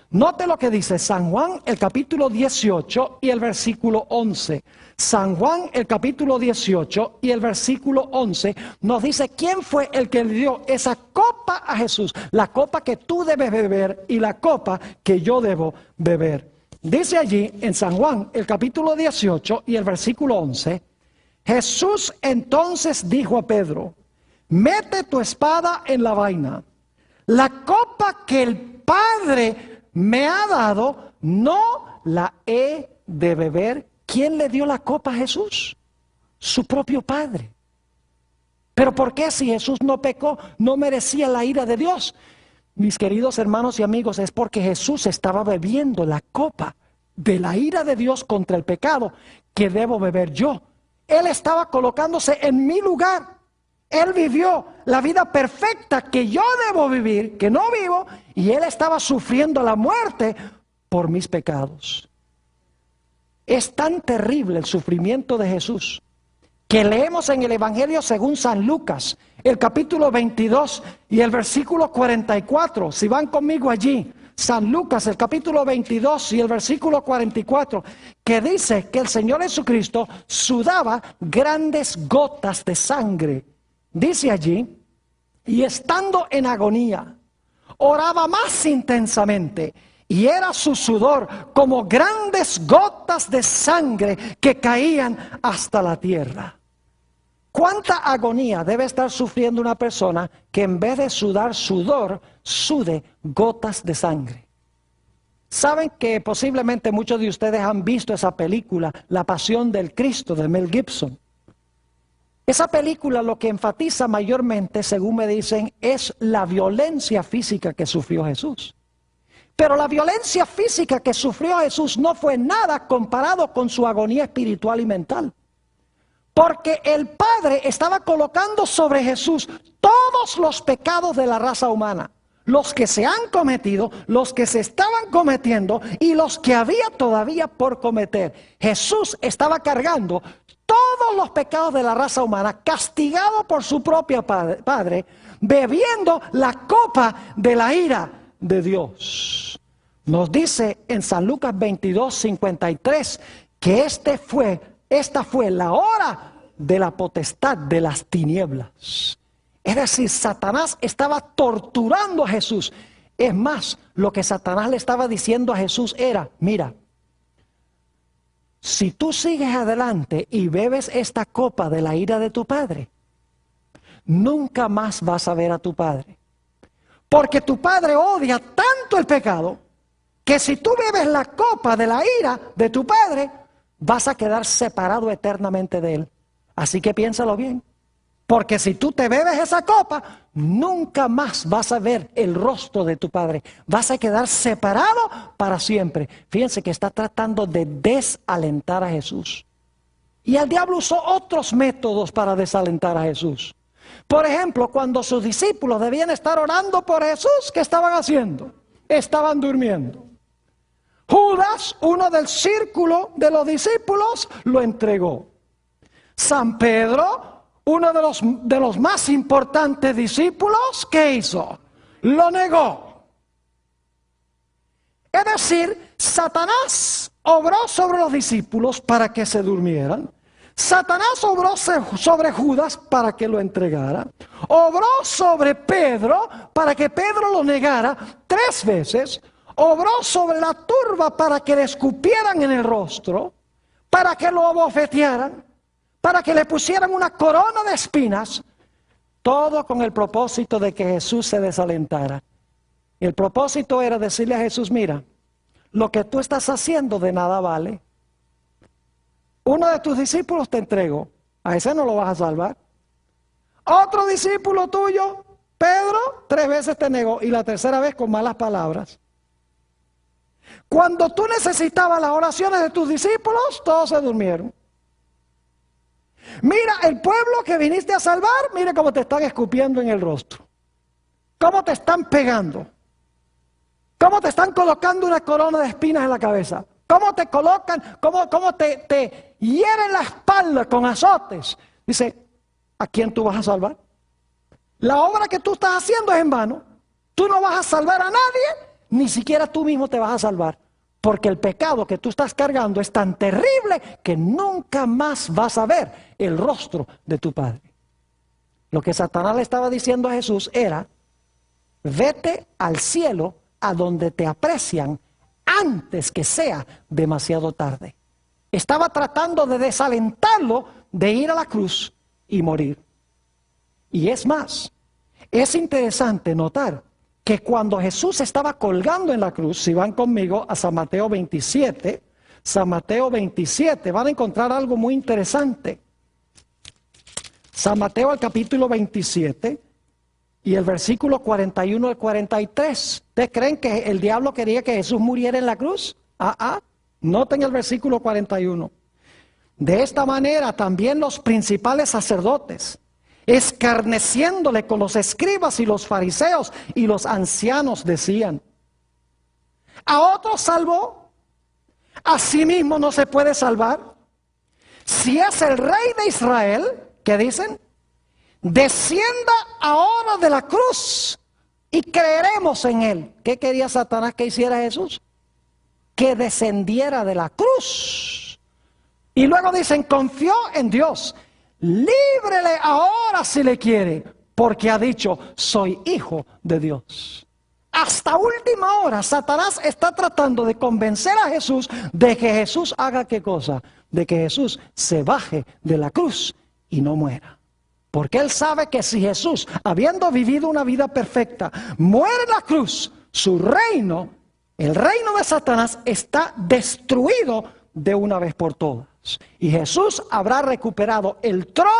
Note lo que dice San Juan, el capítulo 18 y el versículo 11. San Juan, el capítulo 18 y el versículo 11 nos dice quién fue el que le dio esa copa a Jesús. La copa que tú debes beber y la copa que yo debo beber. Dice allí en San Juan, el capítulo 18 y el versículo 11. Jesús entonces dijo a Pedro: mete tu espada en la vaina. La copa que el Padre me ha dado, no la he de beber. ¿Quién le dio la copa a Jesús? Su propio Padre. ¿Pero por qué si Jesús no pecó, no merecía la ira de Dios? Mis queridos hermanos y amigos, es porque Jesús estaba bebiendo la copa de la ira de Dios contra el pecado que debo beber yo. Él estaba colocándose en mi lugar. Él vivió la vida perfecta que yo debo vivir, que no vivo, y Él estaba sufriendo la muerte por mis pecados. Es tan terrible el sufrimiento de Jesús que leemos en el Evangelio según San Lucas, el capítulo 22 y el versículo 44. Si van conmigo allí, San Lucas, el capítulo 22 y el versículo 44, que dice que el Señor Jesucristo sudaba grandes gotas de sangre. Dice allí, y estando en agonía, oraba más intensamente, y era su sudor como grandes gotas de sangre que caían hasta la tierra. ¿Cuánta agonía debe estar sufriendo una persona que en vez de sudar sudor, sude gotas de sangre? Saben que posiblemente muchos de ustedes han visto esa película, La Pasión del Cristo, de Mel Gibson. Esa película lo que enfatiza mayormente, según me dicen, es la violencia física que sufrió Jesús. Pero la violencia física que sufrió Jesús no fue nada comparado con su agonía espiritual y mental. Porque el Padre estaba colocando sobre Jesús todos los pecados de la raza humana. Los que se han cometido, los que se estaban cometiendo y los que había todavía por cometer. Jesús estaba cargando todos los pecados de la raza humana, castigado por su propio Padre, bebiendo la copa de la ira de Dios. Nos dice en San Lucas 22:53 que esta fue la hora de la potestad de las tinieblas. Es decir, Satanás estaba torturando a Jesús. Es más, lo que Satanás le estaba diciendo a Jesús era: mira, si tú sigues adelante y bebes esta copa de la ira de tu Padre, nunca más vas a ver a tu Padre. Porque tu Padre odia tanto el pecado, que si tú bebes la copa de la ira de tu Padre, vas a quedar separado eternamente de Él. Así que piénsalo bien. Porque si tú te bebes esa copa, nunca más vas a ver el rostro de tu Padre. Vas a quedar separado para siempre. Fíjense que está tratando de desalentar a Jesús. Y el diablo usó otros métodos para desalentar a Jesús. Por ejemplo, cuando sus discípulos debían estar orando por Jesús, ¿qué estaban haciendo? Estaban durmiendo. Judas, uno del círculo de los discípulos, lo entregó. San Pedro, uno de los más importantes discípulos, ¿qué hizo? Lo negó. Es decir, Satanás obró sobre los discípulos para que se durmieran. Satanás obró sobre Judas para que lo entregara. Obró sobre Pedro para que Pedro lo negara 3 veces. Obró sobre la turba para que le escupieran en el rostro, para que lo abofetearan, para que le pusieran una corona de espinas. Todo con el propósito de que Jesús se desalentara. El propósito era decirle a Jesús: mira, lo que tú estás haciendo de nada vale. Uno de tus discípulos te entregó, a ese no lo vas a salvar. Otro discípulo tuyo, Pedro, 3 veces te negó, y la tercera vez con malas palabras. Cuando tú necesitabas las oraciones de tus discípulos, todos se durmieron. Mira, el pueblo que viniste a salvar, mire cómo te están escupiendo en el rostro. Cómo te están pegando. Cómo te están colocando una corona de espinas en la cabeza. Cómo te colocan, cómo te hieren la espalda con azotes. Dice, ¿a quién tú vas a salvar? La obra que tú estás haciendo es en vano. Tú no vas a salvar a nadie, ni siquiera tú mismo te vas a salvar. Porque el pecado que tú estás cargando es tan terrible que nunca más vas a ver el rostro de tu Padre. Lo que Satanás le estaba diciendo a Jesús era: vete al cielo a donde te aprecian antes que sea demasiado tarde. Estaba tratando de desalentarlo de ir a la cruz y morir. Y es más, es interesante notar que cuando Jesús estaba colgando en la cruz, si van conmigo a San Mateo 27, San Mateo 27, van a encontrar algo muy interesante. San Mateo al capítulo 27 y el versículo 41 al 43. ¿Ustedes creen que el diablo quería que Jesús muriera en la cruz? Noten el versículo 41. De esta manera también los principales sacerdotes, escarneciéndole con los escribas y los fariseos y los ancianos, decían: a otros salvó, a sí mismo no se puede salvar. Si es el rey de Israel, ¿qué dicen? Descienda ahora de la cruz y creeremos en él. ¿Qué quería Satanás que hiciera Jesús? Que descendiera de la cruz. Y luego dicen, confió en Dios. Líbrele ahora si le quiere, porque ha dicho, soy hijo de Dios. Hasta última hora, Satanás está tratando de convencer a Jesús de que Jesús haga ¿qué cosa? De que Jesús se baje de la cruz y no muera. Porque él sabe que si Jesús, habiendo vivido una vida perfecta, muere en la cruz, su reino, el reino de Satanás, está destruido de una vez por todas. Y Jesús habrá recuperado el trono,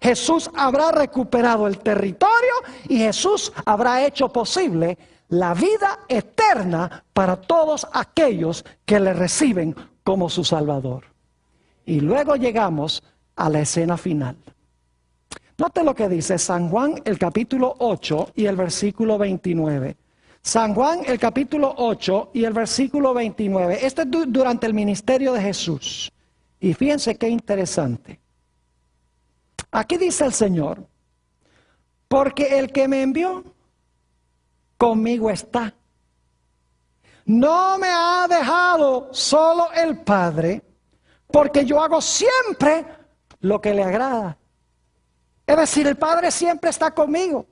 Jesús habrá recuperado el territorio y Jesús habrá hecho posible la vida eterna para todos aquellos que le reciben como su Salvador. Y luego llegamos a la escena final. Note lo que dice San Juan el capítulo 8 y el versículo 29. San Juan el capítulo 8 y el versículo 29. Este es durante el ministerio de Jesús. Y fíjense qué interesante. Aquí dice el Señor: porque el que me envió conmigo está. No me ha dejado solo el Padre, porque yo hago siempre lo que le agrada. Es decir, el Padre siempre está conmigo.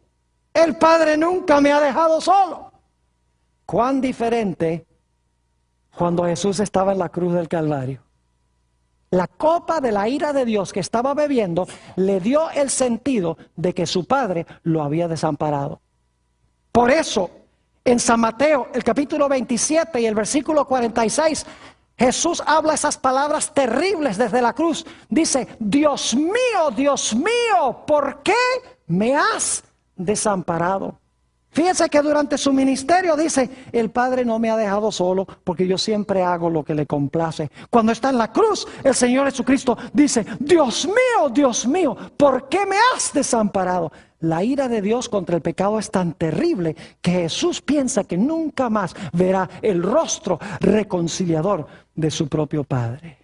El Padre nunca me ha dejado solo. Cuán diferente cuando Jesús estaba en la cruz del Calvario. La copa de la ira de Dios que estaba bebiendo le dio el sentido de que su Padre lo había desamparado. Por eso, en San Mateo, el capítulo 27 y el versículo 46, Jesús habla esas palabras terribles desde la cruz. Dice, Dios mío, ¿por qué me has desamparado? Fíjense que durante su ministerio dice, el Padre no me ha dejado solo porque yo siempre hago lo que le complace. Cuando está en la cruz, el Señor Jesucristo dice, Dios mío, ¿por qué me has desamparado? La ira de Dios contra el pecado es tan terrible que Jesús piensa que nunca más verá el rostro reconciliador de su propio Padre.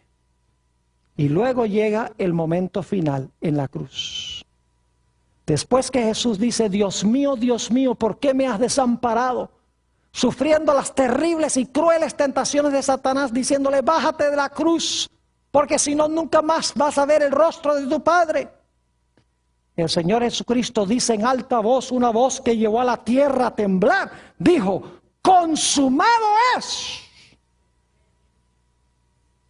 Y luego llega el momento final en la cruz. Después que Jesús dice, Dios mío, ¿por qué me has desamparado? sufriendo las terribles y crueles tentaciones de Satanás, diciéndole: bájate de la cruz, porque si no, nunca más vas a ver el rostro de tu Padre. El Señor Jesucristo dice en alta voz, una voz que llevó a la tierra a temblar, dijo: consumado es.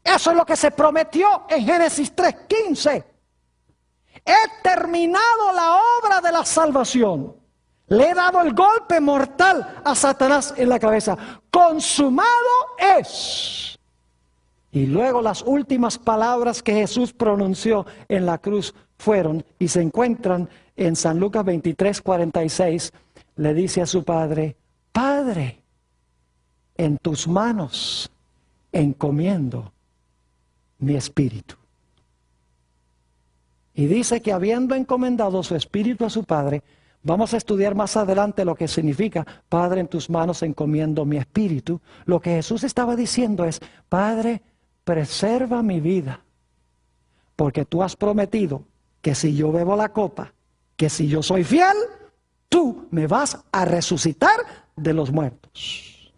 Eso es lo que se prometió en Génesis 3:15. He terminado la obra de la salvación. Le he dado el golpe mortal a Satanás en la cabeza. Consumado es. Y luego las últimas palabras que Jesús pronunció en la cruz fueron, y se encuentran en San Lucas 23:46, le dice a su Padre: Padre, en tus manos encomiendo mi espíritu. Y dice que habiendo encomendado su espíritu a su Padre, vamos a estudiar más adelante lo que significa: Padre, en tus manos encomiendo mi espíritu. Lo que Jesús estaba diciendo es: Padre, preserva mi vida, porque tú has prometido que si yo bebo la copa, que si yo soy fiel, tú me vas a resucitar de los muertos.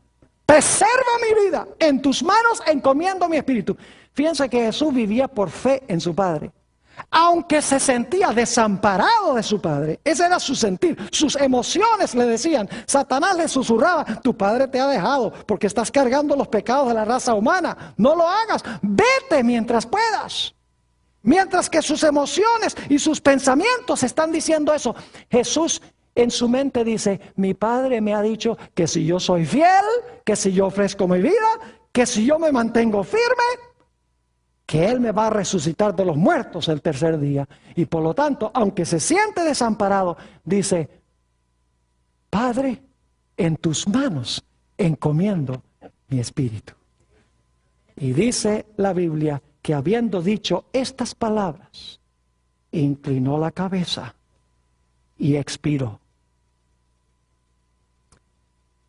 Preserva mi vida, en tus manos encomiendo mi espíritu. Fíjense que Jesús vivía por fe en su Padre. Aunque se sentía desamparado de su Padre, ese era su sentir, sus emociones le decían, Satanás le susurraba: tu Padre te ha dejado porque estás cargando los pecados de la raza humana, no lo hagas, vete mientras puedas. Mientras que sus emociones y sus pensamientos están diciendo eso, Jesús en su mente dice: mi Padre me ha dicho que si yo soy fiel, que si yo ofrezco mi vida, que si yo me mantengo firme, que Él me va a resucitar de los muertos el tercer día. Y por lo tanto, aunque se siente desamparado, dice: Padre, en tus manos encomiendo mi espíritu. Y dice la Biblia que habiendo dicho estas palabras, inclinó la cabeza y expiró.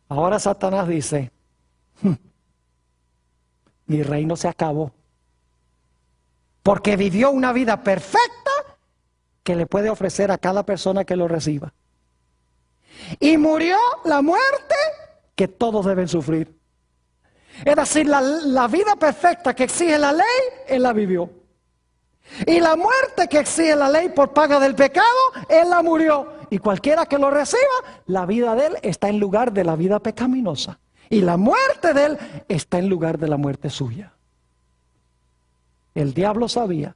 Ahora Satanás dice: mi reino se acabó, porque vivió una vida perfecta que le puede ofrecer a cada persona que lo reciba. Y murió la muerte que todos deben sufrir. Es decir, la vida perfecta que exige la ley, Él la vivió. Y la muerte que exige la ley por paga del pecado, Él la murió. Y cualquiera que lo reciba, la vida de Él está en lugar de la vida pecaminosa. Y la muerte de Él está en lugar de la muerte suya. El diablo sabía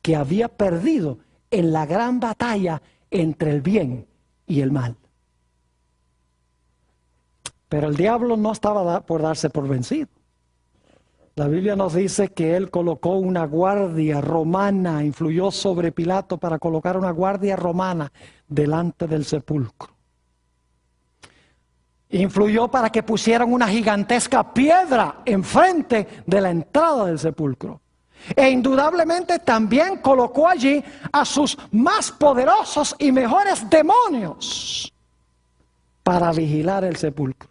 que había perdido en la gran batalla entre el bien y el mal. Pero el diablo no estaba por darse por vencido. La Biblia nos dice que él colocó una guardia romana, influyó sobre Pilato para colocar una guardia romana delante del sepulcro. Influyó para que pusieran una gigantesca piedra enfrente de la entrada del sepulcro. E indudablemente también colocó allí a sus más poderosos y mejores demonios para vigilar el sepulcro.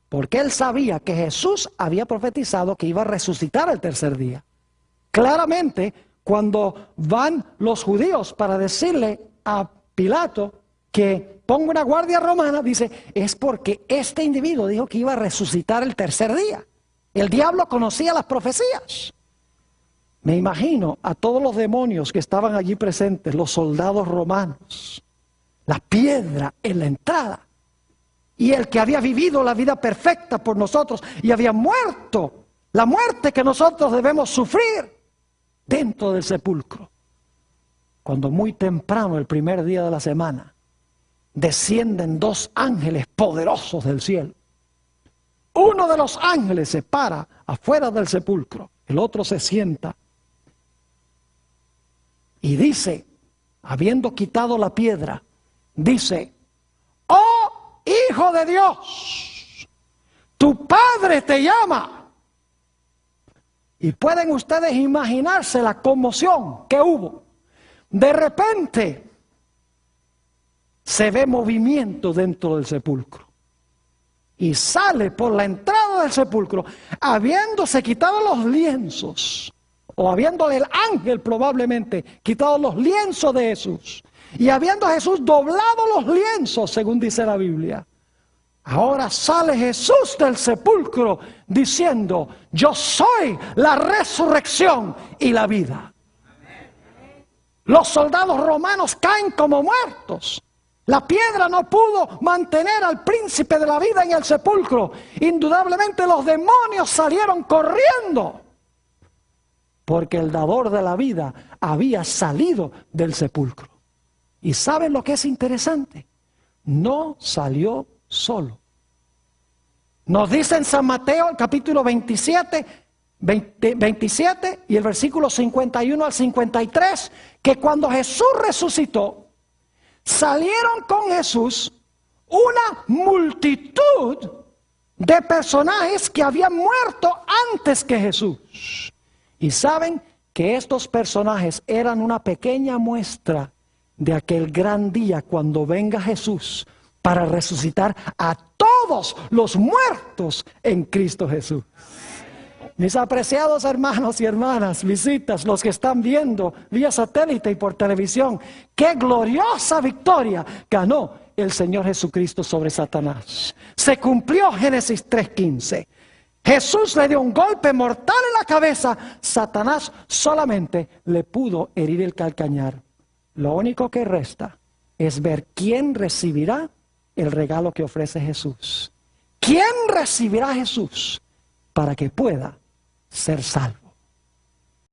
Porque él sabía que Jesús había profetizado que iba a resucitar el tercer día. Claramente, cuando van los judíos para decirle a Pilato que ponga una guardia romana, dice: es porque este individuo dijo que iba a resucitar el tercer día. El diablo conocía las profecías. Me imagino a todos los demonios que estaban allí presentes, los soldados romanos, la piedra en la entrada. Y el que había vivido la vida perfecta por nosotros y había muerto, la muerte que nosotros debemos sufrir dentro del sepulcro. Cuando muy temprano, el primer día de la semana, descienden dos ángeles poderosos del cielo. Uno de los ángeles se para afuera del sepulcro, el otro se sienta y dice, habiendo quitado la piedra, dice: ¡oh Hijo de Dios, tu Padre te llama! Y pueden ustedes imaginarse la conmoción que hubo. De repente se ve movimiento dentro del sepulcro y sale por la entrada del sepulcro, habiéndose quitado los lienzos, o habiéndole el ángel probablemente quitado los lienzos de Jesús, y habiendo Jesús doblado los lienzos, según dice la Biblia, Ahora sale Jesús del sepulcro diciendo, yo soy la resurrección y la vida. Los soldados romanos caen como muertos. La piedra no pudo mantener al príncipe de la vida en el sepulcro. Indudablemente los demonios salieron corriendo, porque el dador de la vida había salido del sepulcro. ¿Y saben lo que es interesante? No salió solo. Nos dice en San Mateo, el capítulo 27 y el versículo 51 al 53, que cuando Jesús resucitó, salieron con Jesús una multitud de personajes que habían muerto antes que Jesús. Y saben que estos personajes eran una pequeña muestra de aquel gran día cuando venga Jesús para resucitar a todos los muertos en Cristo Jesús. Mis apreciados hermanos y hermanas, visitas, los que están viendo vía satélite y por televisión, qué gloriosa victoria ganó el Señor Jesucristo sobre Satanás. Se cumplió Génesis 3:15. Jesús le dio un golpe mortal en la cabeza. Satanás solamente le pudo herir el calcañar. Lo único que resta es ver quién recibirá el regalo que ofrece Jesús. ¿Quién recibirá a Jesús para que pueda ser salvo?